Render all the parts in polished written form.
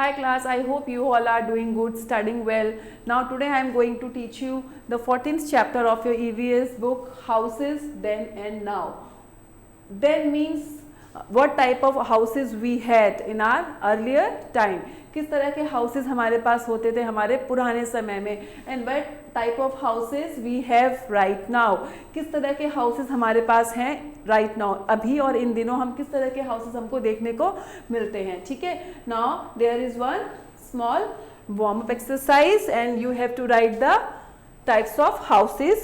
Hi class, I hope you all are doing good, studying well. Now today I am going to teach you the 14th chapter of your EVS book, Houses Then and Now. Then means what type of houses we had in our earlier time. किस तरह के houses हमारे पास होते थे हमारे पुराने समय में, and what type of houses we have right now. किस तरह के हाउसेज हमारे पास हैं राइट नाउ, अभी और इन दिनों हम किस तरह के हाउसेज हमको देखने को मिलते हैं. ठीक है, now there is one small warm up exercise and you have to write the types of houses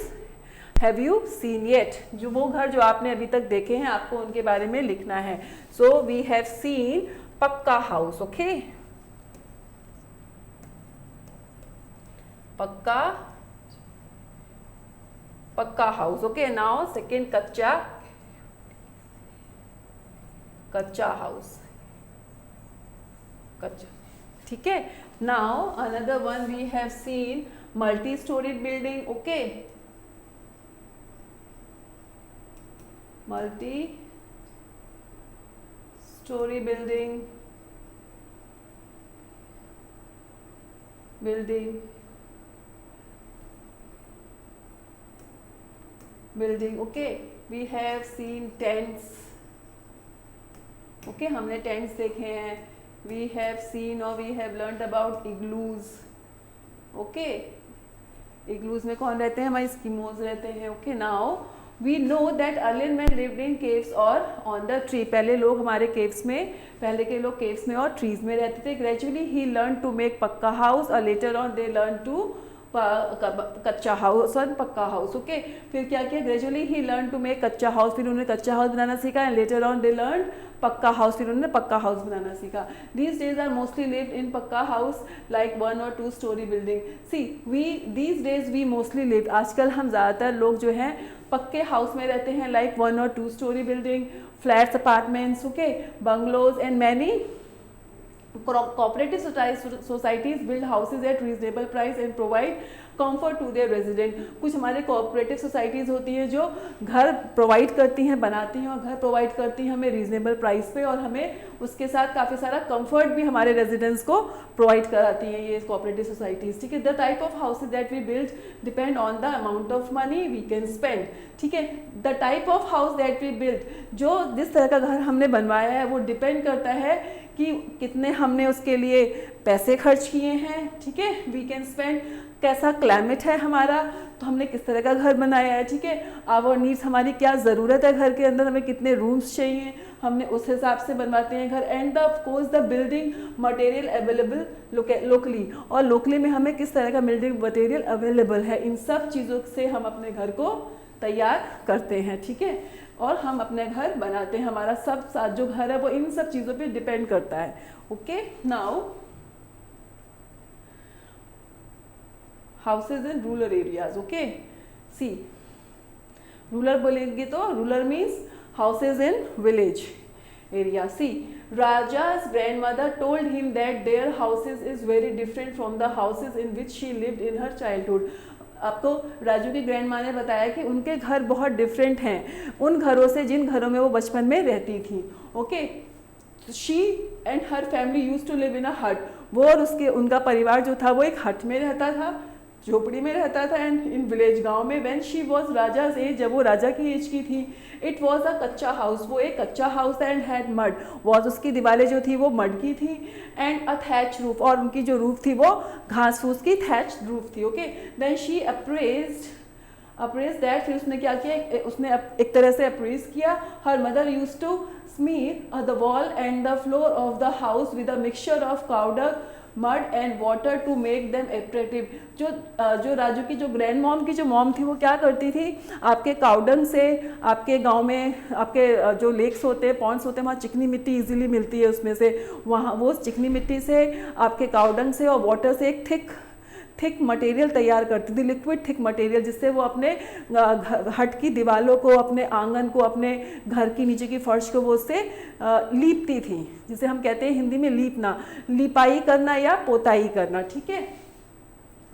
have you seen yet. जो वो घर जो आपने अभी तक देखे हैं आपको उनके बारे में लिखना है. So we have seen pucca house. Okay, pucca house. Okay, now second kutcha house. Kutcha. ठीक है, now another one we have seen multi storied building. Okay, multi storey building. Okay, we have seen tents. Okay, हमने टेंट्स देखे हैं. We have seen or we have learned about igloos. Okay, igloos में कौन रहते हैं? हमारे Eskimos रहते हैं. Okay, now we know that earlier men lived in caves or on the tree. पहले लोग हमारे केव्स में, पहले के लोग केव्स में और ट्रीज में रहते थे. Gradually he learned to make pucca house और later on they learned to kutcha house और पक्का हाउस. ओके, फिर क्या किया? ग्रेजुअली ही learn to make kutcha house, फिर उन्होंने कच्चा हाउस बनाना सीखा. And later on they learn pucca house, फिर उन्होंने पक्का हाउस बनाना सीखा. These days are mostly lived in pucca house like 1 or 2 story building. See we these days we mostly lived, आजकल हम ज़्यादातर लोग जो हैं पक्के हाउस में रहते हैं like 1 or 2 story building, flats, apartments, okay, bungalows and many cooperative societies build houses at reasonable price and provide comfort to their resident. कुछ हमारे कोऑपरेटिव सोसाइटीज़ होती हैं जो घर प्रोवाइड करती हैं, बनाती हैं और घर प्रोवाइड करती हैं हमें रीजनेबल प्राइस पे, और हमें उसके साथ काफ़ी सारा कंफर्ट भी हमारे रेजिडेंट्स को प्रोवाइड कराती हैं ये कोऑपरेटिव सोसाइटीज़. ठीक है, the type of houses that we build depend on the amount of money we can spend. ठीक है, the type of house that we build, जो जिस तरह का घर हमने बनवाया है वो डिपेंड करता है कि कितने हमने उसके लिए पैसे खर्च किए हैं. ठीक है, वी कैन स्पेंड, कैसा क्लाइमेट है हमारा, तो हमने किस तरह का घर बनाया है. ठीक है, आवर नीड्स, हमारी क्या ज़रूरत है घर के अंदर, हमें कितने रूम्स चाहिए, हमने उस हिसाब से बनवाते हैं घर. End of course the building material available locally, और लोकली में हमें किस तरह का बिल्डिंग मटेरियल अवेलेबल है, इन सब चीज़ों से हम अपने घर को तैयार करते हैं. ठीक है, और हम अपने घर बनाते हैं. हमारा सब साथ जो घर है वो इन सब चीज़ों पे डिपेंड करता है. Okay, now houses in rural areas. Okay, see rural बोलेंगे तो rural means houses in village area. See, Raja's grandmother told him that their houses is very different from the houses in which she lived in her childhood. आपको राजू की grand माँ ने बताया कि उनके घर बहुत डिफरेंट हैं उन घरों से जिन घरों में वो बचपन में रहती थी. Okay, she and her family used to live in a hut. वो और उसके उनका परिवार जो था वो एक हट में रहता था, झोपड़ी में रहता था. एंड इन विलेज, गांव में. When she was Raja's age, जब वो राजा की एज की थी, इट वाज अ कच्चा हाउस, वो एक कच्चा हाउस था. एंड हैड मड, वाज उसकी दीवारें जो थी वो मड की थी. एंड अ थैच रूफ, और उनकी जो रूफ थी वो घास फूस की थैच रूफ थी. Okay, then she appraise that, फिर उसने क्या किया, उसने एक तरह से अप्रेज किया. Her mother use to smear the wall and the floor of the house with a mixture of powder, mud and water to make them attractive. जो राजू की जो ग्रैंड मॉम की जो मॉम थी वो क्या करती थी, आपके काउडंग से, आपके गांव में आपके जो लेक्स होते हैं, पॉन्ड्स होते हैं, वहाँ चिकनी मिट्टी इजीली मिलती है उसमें से, वहाँ वो चिकनी मिट्टी से, आपके काउडंग से और वाटर से एक थिक मटेरियल तैयार करती थी, लिक्विड थिक मटेरियल, जिससे वो अपने हट की दीवारों को, अपने आंगन को, अपने घर की नीचे की फर्श को वो उससे लीपती थी, जिसे हम कहते हैं हिंदी में लीपना, लिपाई करना या पोताई करना. ठीक है,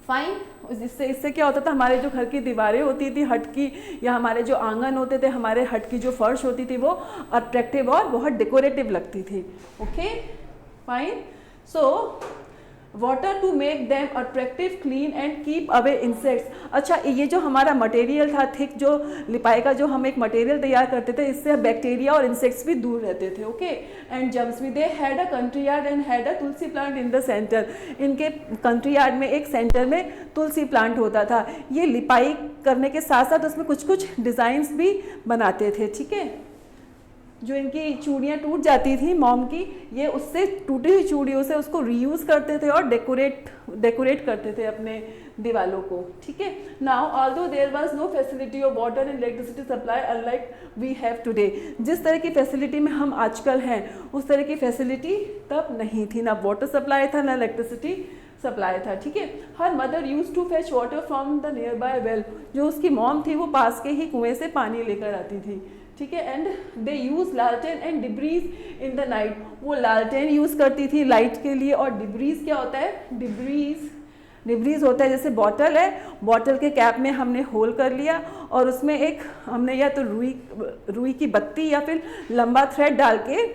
फाइन. इससे क्या होता था, हमारे जो घर की दीवारें होती थी हट की, या हमारे जो आंगन होते थे, हमारे हट की जो फर्श होती थी वो अट्रैक्टिव और बहुत डेकोरेटिव लगती थी. Okay, fine. So water to make them attractive clean and keep away insects. अच्छा, ये जो हमारा मटेरियल था थिक, जो लिपाई का जो हम एक मटेरियल तैयार करते थे, इससे बैक्टीरिया और इंसेक्ट्स भी दूर रहते थे। ओके, एंड जम्स भी they had a country yard and had a Tulsi plant in the centre. इनके कंट्री यार्ड में एक सेंटर में तुलसी प्लांट होता था। ये लिपाई करने के साथ साथ उसमें कुछ कुछ डिज़ाइंस भी बनाते थे। ठीक है, जो इनकी चूड़ियाँ टूट जाती थी मॉम की, ये उससे टूटी हुई चूड़ियों से उसको रीयूज़ करते थे और डेकोरेट करते थे अपने दीवालों को। ठीक है, now although there was no facility of water and electricity supply unlike we have today. जिस तरह की फैसिलिटी में हम आजकल हैं उस तरह की फैसिलिटी तब नहीं थी, ना वाटर सप्लाई था ना इलेक्ट्रिसिटी सप्लाई था। ठीक है, her mother use to fetch water from the nearby well. जो उसकी मॉम थी वो पास के ही कुएं से पानी लेकर आती थी। ठीक है, एंड दे यूज लालटेन and debris in the night. वो लालटेन यूज़ करती थी लाइट के लिए, और डिब्रीज क्या होता है? डिब्रीज होता है जैसे बॉटल है, बॉटल के कैप में हमने होल कर लिया और उसमें एक हमने या तो रुई की बत्ती या फिर लंबा थ्रेड डाल के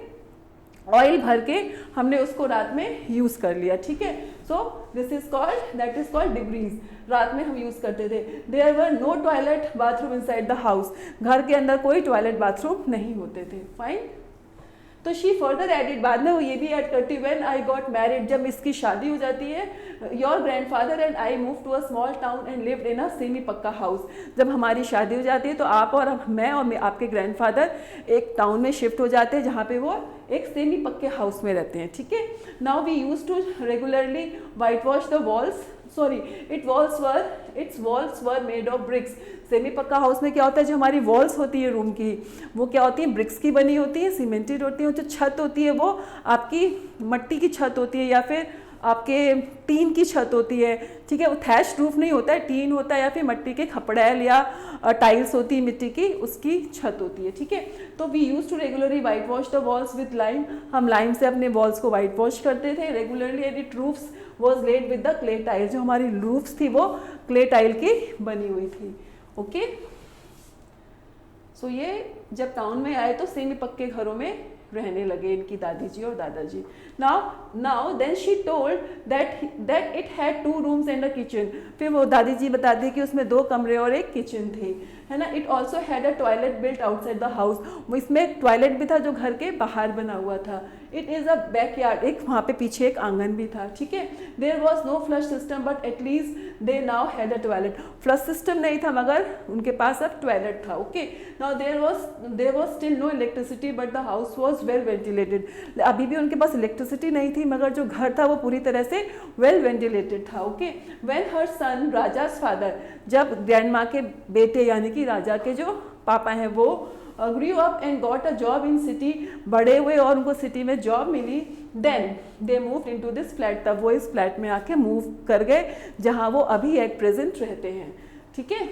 ऑयल भर के हमने उसको रात में यूज़ कर लिया। ठीक है, so that is called debris. रात में हम यूज़ करते थे। There were no toilet bathroom inside the house. घर के अंदर कोई टॉयलेट बाथरूम नहीं होते थे। फाइन। तो शी फर्दर एडिड, बाद में वो ये भी ऐड करती, व्हेन आई गॉट मैरिड, जब इसकी शादी हो जाती है, your grandfather and I move to a small town and lived in a semi pucca house. जब हमारी शादी हो जाती है तो आप और मैं और आपके ग्रैंडफादर एक टाउन में शिफ्ट हो जाते हैं जहाँ पे वो एक सेमी पक्के हाउस में रहते हैं। ठीक है, now we use to regularly white wash the walls, its walls were made of bricks. Semi pucca house में क्या होता है, जो हमारी वॉल्स होती है रूम की, वो क्या होती है? ब्रिक्स की बनी होती है, सीमेंटेड होती है। जो छत होती है वो आपकी मट्टी की छत होती है या फिर आपके टीन की छत होती है। ठीक है, वो थैश रूफ नहीं होता है, टीन होता है या फिर मिट्टी के खपड़ैल या टाइल्स होती है मिट्टी की, उसकी छत होती है। ठीक है, तो we use to regularly white wash the walls with lime. हम लाइम से अपने वॉल्स को वाइट वॉश करते थे regularly. And it roofs was laid with the clay tile. जो हमारी रूफ्स थी वो क्ले टाइल की बनी हुई थी। ओके, सो ये जब टाउन में आए तो सेमी पक्के घरों में रहने लगे इनकी दादी जी और दादाजी। Now then she told that it had 2 rooms and a kitchen. फिर वो दादी जी बताती है कि उसमें 2 कमरे और एक किचन थे, है ना। It also had a toilet built outside the house. इसमें एक टॉयलेट भी था जो घर के बाहर बना हुआ था। It is a back yard, एक वहाँ पे पीछे एक आंगन भी था। ठीक है, there was no flush system but at least they now had a toilet. Flush system नहीं था मगर उनके पास अब टॉयलेट था। Okay, now there was still no electricity but the house was well ventilated. अभी भी उनके पास इलेक्ट्रिसिटी नहीं थी मगर जो घर था वो पूरी तरह से वेल वेंटिलेटेड था। Okay, when her son Raja's father, जब ग्रैंड माँ के बेटे यानी कि राजा के जो पापा हैं वो grew up and got a job in city, बड़े हुए और उनको सिटी में जॉब मिली, then they moved into this flat. तब वो इस फ्लैट में आके मूव कर गए जहाँ वो अभी एट प्रेजेंट रहते हैं। ठीक है,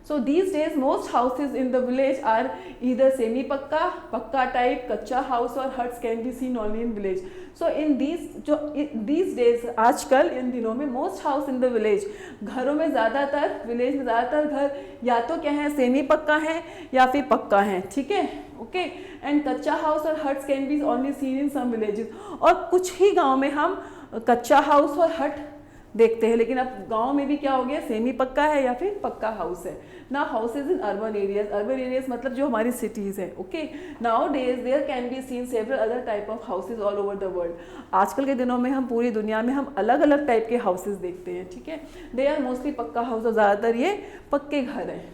so these days most houses in the village are either semi pakka, pakka type, kacha house or huts can be seen only in village. So in these days, आजकल इन दिनों में most house in the village, घरों में ज़्यादातर village में ज़्यादातर घर या तो क्या है, सेमी पक्का है या फिर पक्का है। ठीक है, ओके, एंड कच्चा हाउस और huts can be only seen in some villages. और कुछ ही गाँव में हम कच्चा हाउस और हट देखते हैं, लेकिन अब गांव में भी क्या हो गया, सेमी पक्का है या फिर पक्का हाउस है ना। हाउसेज इन अर्बन एरियाज मतलब जो हमारी सिटीज़ है। Okay, nowadays there can be seen several other type of houses all over the world. आजकल के दिनों में हम पूरी दुनिया में हम अलग अलग टाइप के हाउसेज देखते हैं। ठीक है, दे आर मोस्टली पक्का हाउस और ज़्यादातर ये पक्के घर हैं।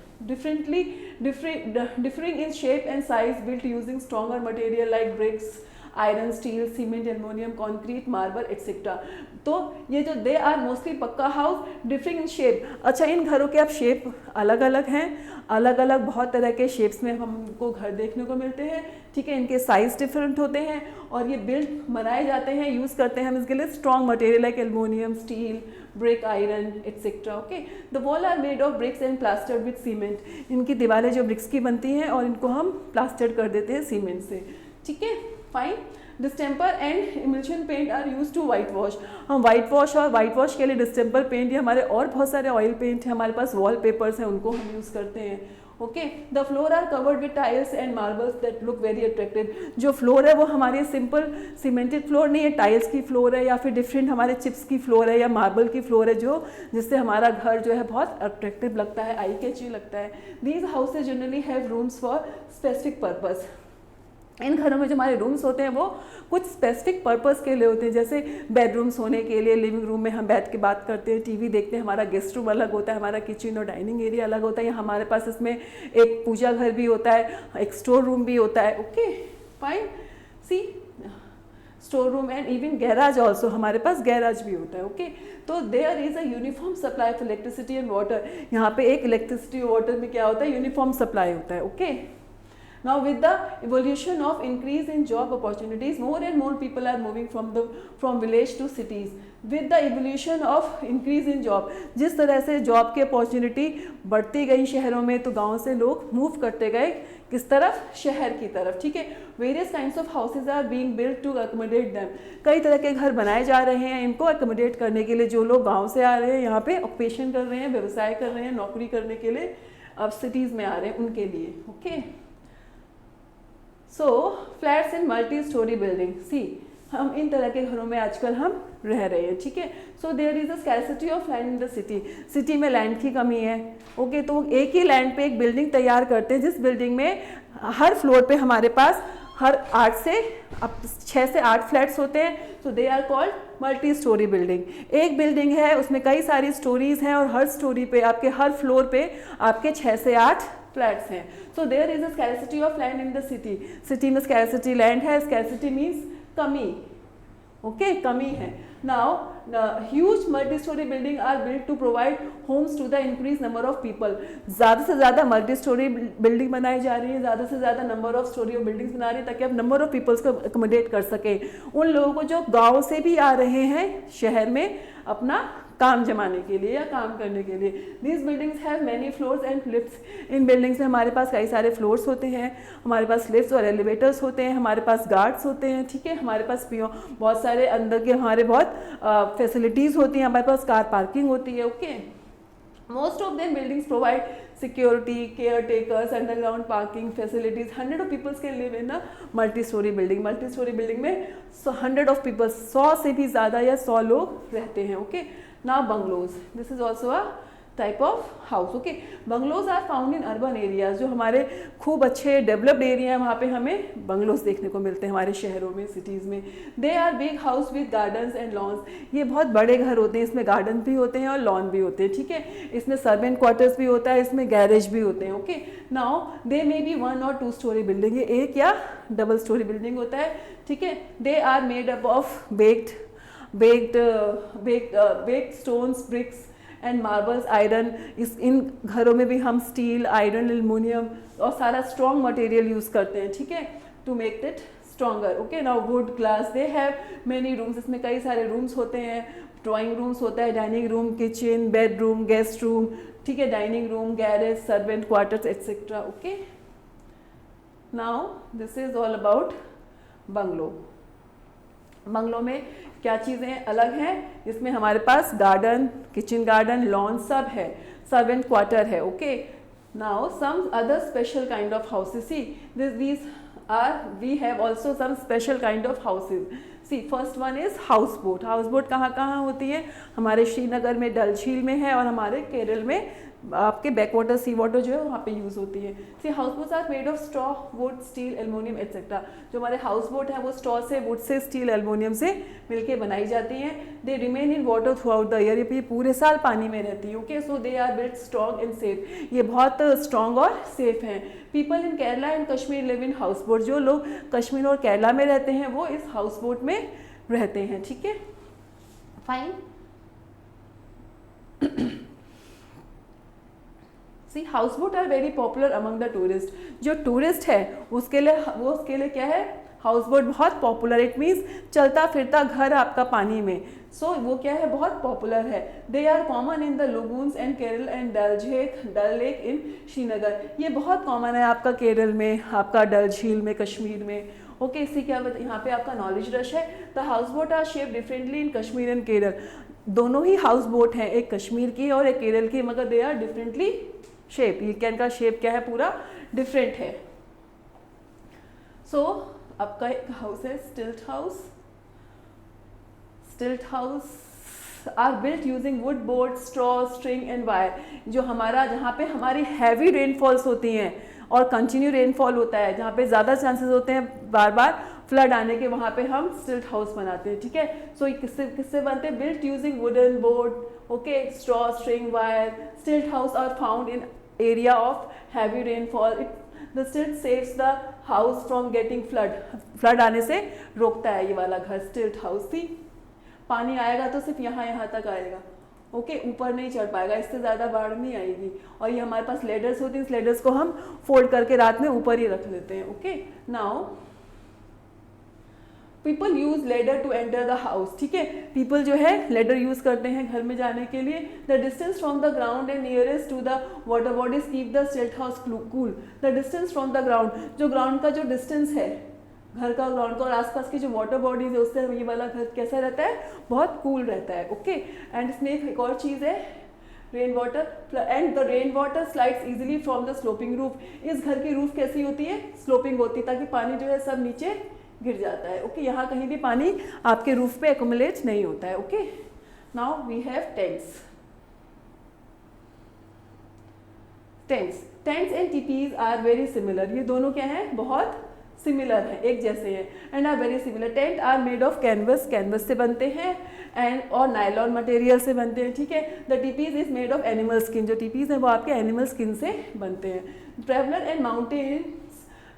differing in shape and size, built using stronger material like bricks, iron, steel, cement, aluminium, concrete, marble etcetera. तो ये जो दे आर मोस्टली पक्का हाउस, डिफरिंग इन शेप। अच्छा, इन घरों के अब शेप अलग अलग हैं, अलग अलग बहुत तरह के शेप्स में हमको घर देखने को मिलते हैं। ठीक है, इनके साइज डिफरेंट होते हैं और ये बिल्ड बनाए जाते हैं, यूज़ करते हैं हम इसके लिए strong material like aluminium, steel, brick, iron etcetera. Okay, the wall are made of bricks and plastered with cement. इनकी दीवारें जो ब्रिक्स की बनती हैं और इनको हम प्लास्टर्ड कर देते हैं सीमेंट से। ठीक है, fine. Distemper and emulsion paint are use to white wash. हम वाइट वॉश के लिए डिस्टेम्पर पेंट या हमारे और बहुत सारे ऑयल पेंट हैं, हमारे पास वॉल पेपर्स हैं, उनको हम यूज़ करते हैं। Okay. The floor are covered with tiles and marbles that look very attractive. जो फ्लोर है वो हमारी सिंपल सीमेंटेड फ्लोर नहीं है, टाइल्स की फ्लोर है या फिर डिफरेंट हमारे चिप्स की फ्लोर है या मार्बल की फ्लोर है, जो जिससे हमारा घर जो है बहुत अट्रैक्टिव लगता है, आई कैची लगता है। These houses generally have rooms for specific purpose. इन घरों में जो हमारे रूम्स होते हैं वो कुछ स्पेसिफिक पर्पस के लिए होते हैं, जैसे बेडरूम सोने के लिए, लिविंग रूम में हम बैठ के बात करते हैं, टीवी देखते हैं, हमारा गेस्ट रूम अलग होता है, हमारा किचन और डाइनिंग एरिया अलग होता है, या हमारे पास इसमें एक पूजा घर भी होता है, एक स्टोर रूम भी होता है। Okay fine, see store room and even garage also, हमारे पास गैराज भी होता है। ओके तो there is a uniform supply of electricity and water. यहाँ पे एक इलेक्ट्रिसिटी और वाटर में क्या होता है, यूनिफॉर्म सप्लाई होता है। Okay Now with the evolution of increase in job opportunities, more and more people are moving from village to cities. With the evolution of increase in job, जिस तरह से जॉब की अपॉर्चुनिटी बढ़ती गई शहरों में, तो गांव से लोग मूव करते गए किस तरफ, शहर की तरफ। ठीक है, various kinds of houses are being built to accommodate them. कई तरह के घर बनाए जा रहे हैं इनको अकोमोडेट करने के लिए। जो लोग गाँव से आ रहे हैं, यहाँ पे ऑक्यूपेशन कर रहे हैं, व्यवसाय कर रहे हैं, नौकरी करने के लिए अब सिटीज़ में आ रहे हैं, उनके लिए। Okay so flats in multi storey building, see हम इन तरह के घरों में आजकल हम रह रहे हैं। ठीक है, so there is a scarcity of land in the city. City में लैंड की कमी है। ओके तो एक ही लैंड पे एक बिल्डिंग तैयार करते हैं, जिस बिल्डिंग में हर फ्लोर पे हमारे पास हर 6 से 8 फ्लैट्स होते हैं। So they are called multi storey building. एक बिल्डिंग है, उसमें कई सारी स्टोरीज हैं और हर स्टोरी पे आपके हर फ्लोर पे आपके 6 से 8 फ्लैट्स हैं। So there is a scarcity of land in the city. City में स्कैरसिटी लैंड है, स्कैरसिटी मीन्स कमी। ओके कमी है। Now huge multi storey building are built to provide homes to the increase number of people. ज़्यादा से ज़्यादा multi storey building बनाई जा रही है, ज़्यादा से ज़्यादा number of story of buildings बना रही है, ताकि आप नंबर ऑफ पीपल्स को अकोमोडेट कर सके। उन लोगों को जो गाँव से भी आ रहे हैं शहर में अपना काम जमाने के लिए या काम करने के लिए। These buildings have many floors and lifts. In buildings में हमारे पास कई सारे फ्लोर्स होते हैं, हमारे पास लिफ्ट्स और एलिवेटर्स होते हैं, हमारे पास गार्ड्स होते हैं। ठीक है, हमारे पास बहुत सारे अंदर के हमारे बहुत फैसिलिटीज़ होती हैं, हमारे पास कार पार्किंग होती है। Okay most of them buildings provide security, care takers, underground parking facilities. 100 of peoples can live in a multi storey building. Multi storey building में 100 ऑफ पीपल्स, 100 से भी ज़्यादा या 100 लोग रहते हैं। Okay now bungalows, this is also a type of house. okay bungalows are found in urban areas. जो हमारे खूब अच्छे डेवलप्ड एरिया है वहाँ पे हमें बंगलोज देखने को मिलते हैं हमारे शहरों में, सिटीज़ में। They are big house with gardens and lawns. ये बहुत बड़े घर होते हैं, इसमें गार्डन भी होते हैं और लॉन भी होते हैं। ठीक है, इसमें सर्वेंट क्वार्टर्स भी होता है, इसमें गैरेज भी होते हैं। Okay now they may be 1 और 2 स्टोरी बिल्डिंग, ये एक या डबल स्टोरी बिल्डिंग होता है। ठीक है, they are made up of baked stones, bricks and marbles, iron। इन घरों में भी हम स्टील, आयरन, एल्युमिनियम और सारा स्ट्रॉन्ग मटेरियल यूज़ करते हैं। ठीक है, to make it stronger. Okay now wood glass, they have many rooms. इसमें कई सारे रूम्स होते हैं, ड्राइंग रूम्स होता है, dining room, kitchen, bedroom, guest room. ठीक है, dining room, garage, servant quarters etcetera. Okay now this is all about bungalow. Bungalow में क्या चीज़ें अलग हैं, इसमें हमारे पास गार्डन, किचन गार्डन, लॉन सब है, सर्वेंट क्वार्टर है। Okay now some other special kind of houses, see these are we have also some special kind of houses. See first one is house boat. House boat कहाँ कहाँ होती है, हमारे श्रीनगर में डल झील में है और हमारे केरल में आपके बैक वाटर, सी वाटर जो है वहाँ पे यूज़ होती है। See house boats are made of straw, wood, steel, aluminium etcetera. जो हमारे हाउस बोट है वो स्ट्रॉ से, वुड से, स्टील, एल्युमिनियम से मिलके बनाई जाती हैं। They remain in water throughout the year. ये पूरे साल पानी में रहती है। Okay so they are built strong and safe. ये बहुत स्ट्रॉन्ग और सेफ हैं। People in Kerala and Kashmir live in house boat. जो लोग कश्मीर और केरला में रहते हैं वो इस हाउस बोट में रहते हैं। ठीक है, fine. See house boat are very popular among the tourist. जो टूरिस्ट है उसके लिए क्या है, हाउस बोट बहुत पॉपुलर। इट मीन्स चलता फिरता घर आपका पानी में। सो वो क्या है, बहुत पॉपुलर है। They are common in the lagoons and Kerala and Dal lake in Srinagar. ये बहुत कॉमन है आपका केरल में, आपका डल झील में, कश्मीर में। ओके इससे क्या यहाँ पे आपका नॉलेज रश है। The house boat are shape differently in Kashmir and Kerala. दोनों ही हाउस बोट हैं, एक कश्मीर की और एक केरल की, मगर दे आर डिफरेंटली शेप, ये कैन का शेप क्या है, पूरा डिफरेंट है। सो आपका एक हाउस है stilt house. Stilt house are built using wood, board, straw, string and wire. जो हमारा, जहाँ पे हमारी हैवी रेनफॉल्स होती हैं और कंटिन्यू रेनफॉल होता है, जहाँ पे ज़्यादा चांसेस होते हैं बार बार फ्लड आने के, वहाँ पे हम स्टिल्ट हाउस बनाते हैं, ठीक है। सो ये किससे किससे बनते हैं, built using wooden board, okay, straw, string, wire. Stilt house are found in area of heavy rainfall. The stilt saves the house from getting flood, flood आने से रोकता है ये वाला घर, स्टिल्ट हाउस। थी पानी आएगा तो सिर्फ यहाँ तक आएगा, ओके, ऊपर नहीं चढ़ पाएगा, इससे ज़्यादा बाढ़ नहीं आएगी। और ये हमारे पास लेडर्स होती हैं, इस लेडर्स को हम फोल्ड करके रात में ऊपर ही रख लेते हैं, okay. Now people use ladder to enter the house, ठीक है, पीपल जो है लेडर यूज करते हैं घर में जाने के लिए। The distance from the ground and nearest to the water bodies keep the stilt house cool. The distance from the ground, जो ग्राउंड का जो डिस्टेंस है, घर का ग्राउंड का और आसपास की जो वाटर बॉडीज है, उससे ये वाला घर कैसा रहता है, बहुत कूल रहता है, ओके। एंड इसमें एक और चीज़ है, rain water and the rain water slides easily from the sloping roof. इस घर की रूफ कैसी होती है, स्लोपिंग होती है, ताकि पानी जो है सब नीचे गिर जाता है, ओके। यहाँ कहीं भी पानी आपके रूफ पे एक्युमुलेट नहीं होता है, okay. Now we have tents. Tents and tepees are very similar. ये दोनों क्या हैं, बहुत सिमिलर है, एक जैसे हैं। And are very similar. Tent are made of canvas, canvas से बनते हैं, एंड और नायलॉन मटेरियल से बनते हैं, ठीक है। The tepees is made of animal skin, जो टीपीज हैं वो आपके एनिमल स्किन से बनते हैं। Traveller and mountains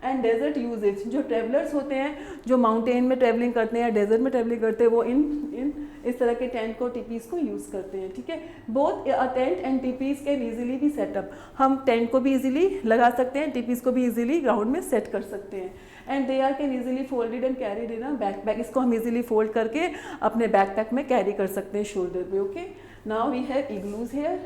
and desert uses, जो ट्रेवलर्स होते हैं, जो माउंटेन में ट्रेवलिंग करते हैं, डेजर्ट में ट्रेवलिंग करते हैं, वो इन इस तरह के टेंट को, टीपीज को यूज़ करते हैं, ठीक है। Both a tent and tepees can easily be set up, हम टेंट को भी इजीली लगा सकते हैं, टीपीज को भी इजीली ग्राउंड में सेट कर सकते हैं। And they are can easily folded and carried in a backpack, इसको हम इजीली फोल्ड करके अपने बैकपैक में कैरी कर सकते हैं शोल्डर पे, okay. Now we have igloos here.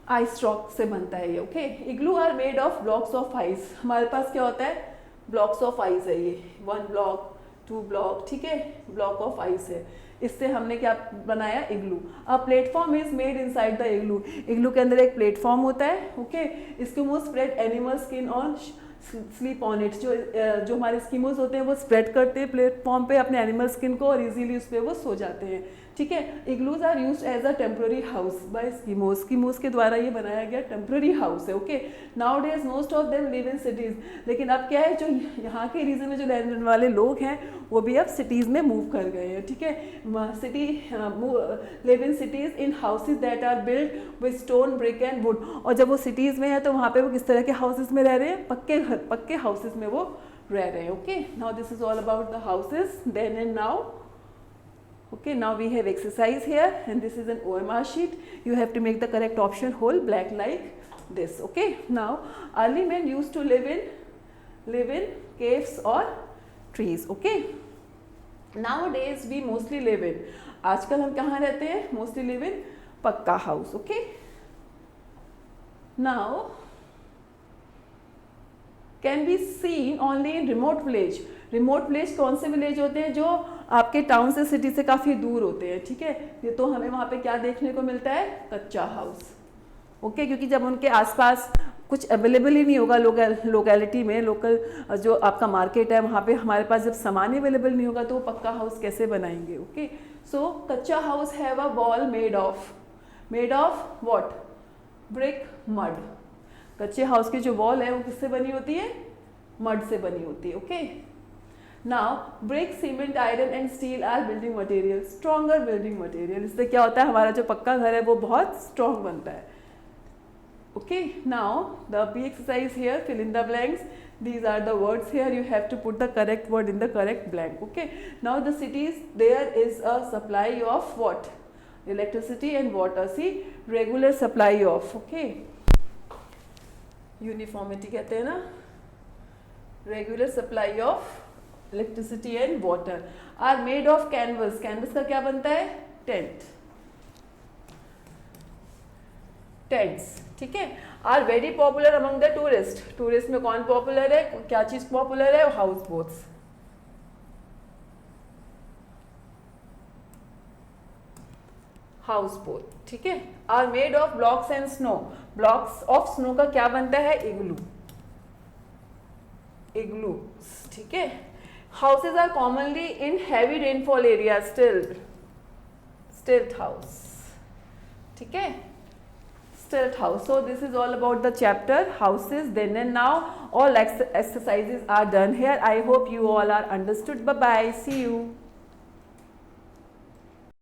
Ice rock से बनता है ये, okay. Igloo are made of blocks of ice. हमारे पास क्या होता है, ब्लॉक्स ऑफ आइस है ये, 1 ब्लॉक 2 ब्लॉक, ठीक है, ब्लॉक ऑफ आइस है। इससे हमने क्या बनाया, igloo. A platform is made inside the igloo. Igloo के अंदर एक प्लेटफॉर्म होता है, okay. Eskimos spread animal skin on sleep on it. जो हमारे एस्किमोस होते हैं वो स्प्रेड करते हैं प्लेटफॉर्म पे अपने एनिमल स्किन को, और इजीली उस पर वो सो जाते हैं, ठीक है। Igloos are used as a temporary house by Eskimos. Eskimos के द्वारा ये बनाया गया टेम्प्रेरी हाउस है, okay. Nowadays most of them live in cities. लेकिन अब क्या है, जो यहाँ के रीजन में जो रहने वाले लोग हैं वो भी अब सिटीज़ में मूव कर गए हैं, ठीक है। City live in cities in houses that are built with stone, brick and wood. और जब वो सिटीज़ में है तो वहाँ पे वो किस तरह के हाउसेज में रह रहे हैं, पक्के घर, पक्के हाउसेज में वो रह रहे हैं, okay. Now this is all about the houses then and now, okay। Now we have exercise here, and this is an OMR sheet. You have to make the correct option whole black like this, okay। Now early men used to live in caves or trees, okay। Nowadays we mostly live in, आजकल हम कहाँ रहते हैं, mostly live in पक्का house, okay। Now can be seen only in remote village। Remote village कौन से village होते हैं, जो आपके टाउन से, सिटी से काफ़ी दूर होते हैं, ठीक है। ये तो हमें वहाँ पे क्या देखने को मिलता है, कच्चा हाउस, ओके। क्योंकि जब उनके आसपास कुछ अवेलेबल ही नहीं होगा लोकेलिटी में, लोकल जो आपका मार्केट है वहाँ पे हमारे पास जब सामान अवेलेबल नहीं होगा तो वो पक्का हाउस कैसे बनाएंगे, ओके। सो कच्चा house have a wall made of what, brick, mud. कच्चे हाउस की जो वॉल है वो किससे बनी होती है, मड से बनी होती है, okay. Now brick, cement, iron and steel are building material, stronger building material. इससे क्या होता है, हमारा जो पक्का घर है वो बहुत स्ट्रॉन्ग बनता है, okay. Now the B exercise here, fill in the blanks. These are the words here, you have to put the correct word in the correct blank, okay। Now the cities, there is a supply of what, electricity and water, see, regular supply of, okay। Uniformity कहते हैं ना, regular supply of electricity and water are made of canvas। canvas का क्या बनता है, tents, ठीक है। Are very popular among the tourist में कौन पॉपुलर है, क्या चीज पॉपुलर है, हाउस बोट्स। हाउस बोट, ठीक है, are made of blocks and snow, blocks of snow का क्या बनता है, इग्लू, इग्लू, ठीक है। Houses are commonly in heavy rainfall area, stilt house, ठीक है, stilt house. So this is all about the chapter houses. Then and now all exercises are done here. I hope you all are understood. Bye bye, see you.